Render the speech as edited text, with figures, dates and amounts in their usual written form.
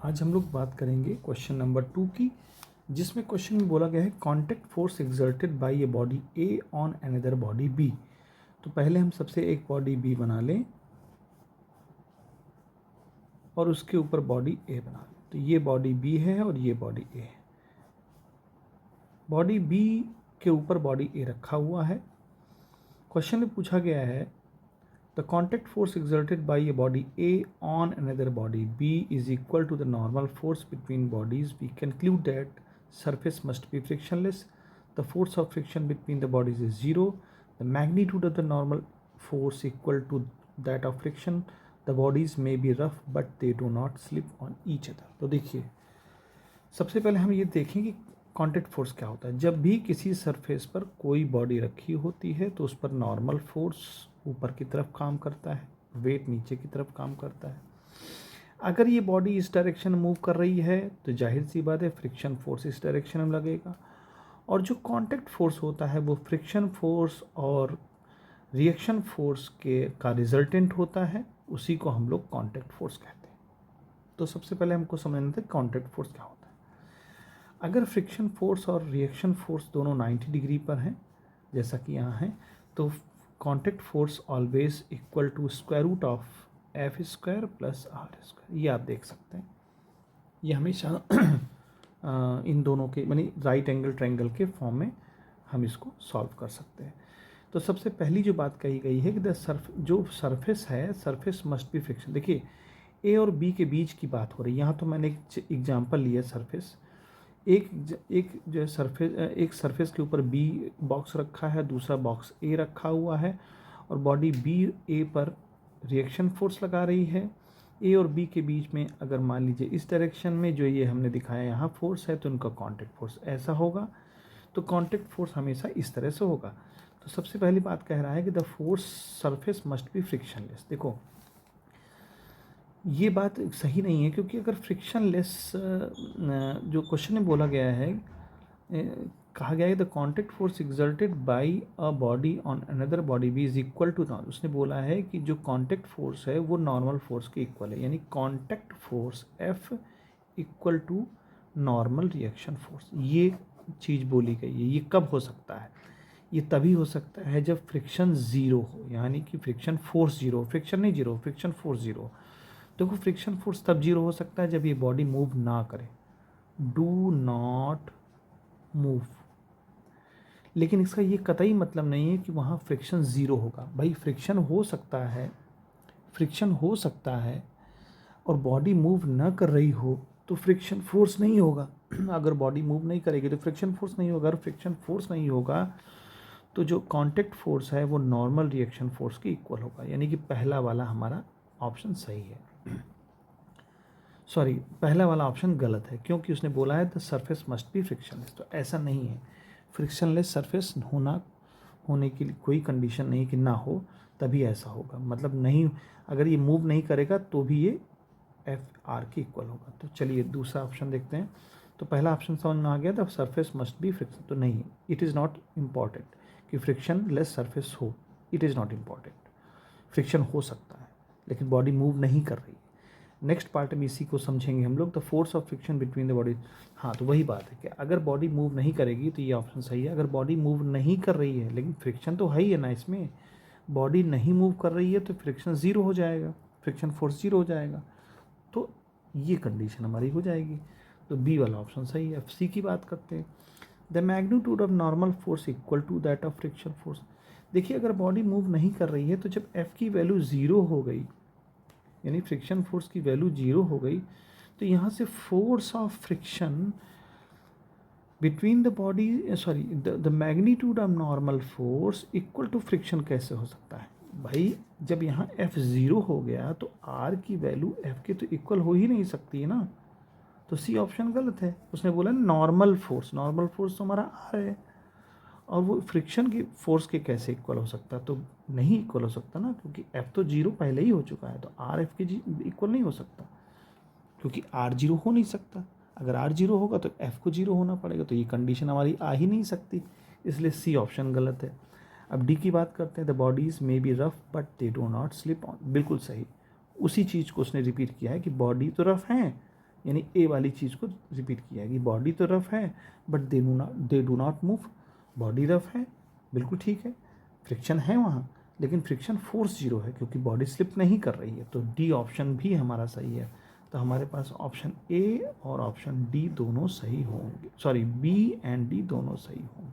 आज हम लोग बात करेंगे क्वेश्चन नंबर 2 की, जिसमें क्वेश्चन में बोला गया है contact force exerted by a body A on another body B. तो पहले हम सबसे एक बॉडी बी बना लें और उसके ऊपर बॉडी ए बना लें। तो ये बॉडी बी है और ये बॉडी ए है। बॉडी बी के ऊपर बॉडी ए रखा हुआ है। क्वेश्चन में पूछा गया है the contact force exerted by a body A on another body B is equal to the normal force between bodies. We conclude that surface must be frictionless. The force of friction between the bodies is 0. The magnitude of the normal force equal to that of friction. The bodies may be rough but they do not slip on each other. तो देखिए, सबसे पहले हम ये देखें कि contact force क्या होता है। जब भी किसी सरफेस पर कोई बॉडी रखी होती है तो उस पर नॉर्मल फोर्स ऊपर की तरफ काम करता है, वेट नीचे की तरफ काम करता है। अगर ये बॉडी इस डायरेक्शन में मूव कर रही है तो जाहिर सी बात है फ्रिक्शन फोर्स इस डायरेक्शन में लगेगा। और जो कॉन्टैक्ट फोर्स होता है वो फ्रिक्शन फोर्स और रिएक्शन फोर्स का रिजल्टेंट होता है, उसी को हम लोग कॉन्टैक्ट फोर्स कहते हैं। तो सबसे पहले हमको समझना था कॉन्टैक्ट फोर्स क्या होता है। अगर फ्रिक्शन फोर्स और रिएक्शन फोर्स दोनों 90 डिग्री पर हैं, जैसा कि यहाँ है, तो contact force always equal to square root of F square plus R square. ये आप देख सकते हैं, ये हमेशा इन दोनों के यानी राइट एंगल ट्रायंगल के फॉर्म में हम इसको सॉल्व कर सकते हैं। तो सबसे पहली जो बात कही गई है कि जो सरफेस है, सरफेस मस्ट बी फ्रिक्शन। देखिए, ए और बी के बीच की बात हो रही है। यहाँ तो मैंने एक एग्जाम्पल लिया सरफेस, एक जो है सरफेस के ऊपर बी बॉक्स रखा है, दूसरा बॉक्स ए रखा हुआ है और बॉडी बी ए पर रिएक्शन फोर्स लगा रही है। ए और बी के बीच में अगर मान लीजिए इस डायरेक्शन में जो ये हमने दिखाया यहाँ फोर्स है, तो उनका कॉन्टैक्ट फोर्स ऐसा होगा। तो कॉन्टैक्ट फोर्स हमेशा इस तरह से होगा। तो सबसे पहली बात कह रहा है कि the force surface must be frictionless. देखो, ये बात सही नहीं है, क्योंकि अगर फ्रिक्शनलेस जो क्वेश्चन में बोला गया है, कहा गया है the contact force exerted by a body on another body B is equal to normal. उसने बोला है कि जो कॉन्टैक्ट फोर्स है वो नॉर्मल फोर्स के इक्वल है, यानी contact force F equal to normal reaction force. ये चीज़ बोली गई है। ये कब हो सकता है? ये तभी हो सकता है जब फ्रिक्शन ज़ीरो हो, यानी कि फ्रिक्शन फोर्स ज़ीरो, फ्रिक्शन नहीं ज़ीरो, फ्रिक्शन फोर्स ज़ीरो। देखो, फ्रिक्शन फोर्स तब जीरो हो सकता है जब ये बॉडी मूव ना करे, डू नॉट मूव। लेकिन इसका ये कतई मतलब नहीं है कि वहाँ फ्रिक्शन ज़ीरो होगा। भाई, फ्रिक्शन हो सकता है, फ्रिक्शन हो सकता है और बॉडी मूव ना कर रही हो तो फ्रिक्शन फोर्स नहीं होगा। अगर बॉडी मूव नहीं करेगी तो फ्रिक्शन फोर्स नहीं होगा। अगर फ्रिक्शन फोर्स नहीं होगा तो जो कॉन्टैक्ट फोर्स है वो नॉर्मल रिएक्शन फोर्स के इक्वल होगा, यानी कि पहला वाला हमारा ऑप्शन सही है। सॉरी, पहला वाला ऑप्शन गलत है, क्योंकि उसने बोला है the surface must be frictionless. तो ऐसा नहीं है। फ्रिक्शनलेस सरफेस होने की कोई कंडीशन नहीं कि ना हो, तभी ऐसा होगा। मतलब नहीं, अगर ये मूव नहीं करेगा तो भी ये एफ आर के इक्वल होगा। तो चलिए दूसरा ऑप्शन देखते हैं। तो पहला ऑप्शन समझ में आ गया, the surface must be friction. तो नहीं, इट इज़ नॉट इम्पॉर्टेंट कि फ्रिक्शन लेस सरफेस हो। It is not important. Friction हो सकता है लेकिन बॉडी मूव नहीं कर रही। नेक्स्ट पार्ट में इसी को समझेंगे हम लोग, the force of friction between the body. हाँ, तो वही बात है कि अगर बॉडी मूव नहीं करेगी तो ये ऑप्शन सही है। अगर बॉडी मूव नहीं कर रही है, लेकिन फ्रिक्शन तो है ही है ना इसमें, बॉडी नहीं मूव कर रही है तो फ्रिक्शन ज़ीरो हो जाएगा, फ्रिक्शन फोर्स ज़ीरो हो जाएगा। तो ये कंडीशन हमारी हो जाएगी। तो बी वाला ऑप्शन सही है। सी की बात करते हैं, the magnitude of normal force equal to that of friction force. देखिए, अगर बॉडी मूव नहीं कर रही है तो जब एफ की वैल्यू ज़ीरो हो गई, यानी फ्रिक्शन फोर्स की वैल्यू जीरो हो गई, तो यहाँ से force of friction between the body sorry the magnitude of normal force equal to friction कैसे हो सकता है? भाई, जब यहाँ एफ ज़ीरो हो गया तो आर की वैल्यू एफ के तो इक्वल हो ही नहीं सकती है ना। तो सी ऑप्शन गलत है। उसने बोला नॉर्मल फोर्स, नॉर्मल फोर्स तो हमारा आर है और वो फ्रिक्शन की फोर्स के कैसे इक्वल हो सकता है? तो नहीं इक्वल हो सकता ना, क्योंकि एफ तो जीरो पहले ही हो चुका है। तो आर एफ के इक्वल नहीं हो सकता, क्योंकि आर जीरो हो नहीं सकता। अगर आर जीरो होगा तो एफ को जीरो होना पड़ेगा। तो ये कंडीशन हमारी आ ही नहीं सकती, इसलिए सी ऑप्शन गलत है। अब डी की बात करते हैं, the bodies may be rough but they do not slip on. बिल्कुल सही, उसी चीज़ को उसने रिपीट किया है कि बॉडी तो रफ हैं, यानी ए वाली चीज़ को रिपीट किया है कि बॉडी तो रफ है but they do not move, body rough है बिल्कुल ठीक है, फ्रिक्शन है वहाँ लेकिन फ्रिक्शन फोर्स जीरो है क्योंकि बॉडी स्लिप नहीं कर रही है, तो डी ऑप्शन भी हमारा सही है। तो हमारे पास ऑप्शन ए और ऑप्शन डी दोनों सही होंगे, सॉरी बी एंड डी दोनों सही होंगे।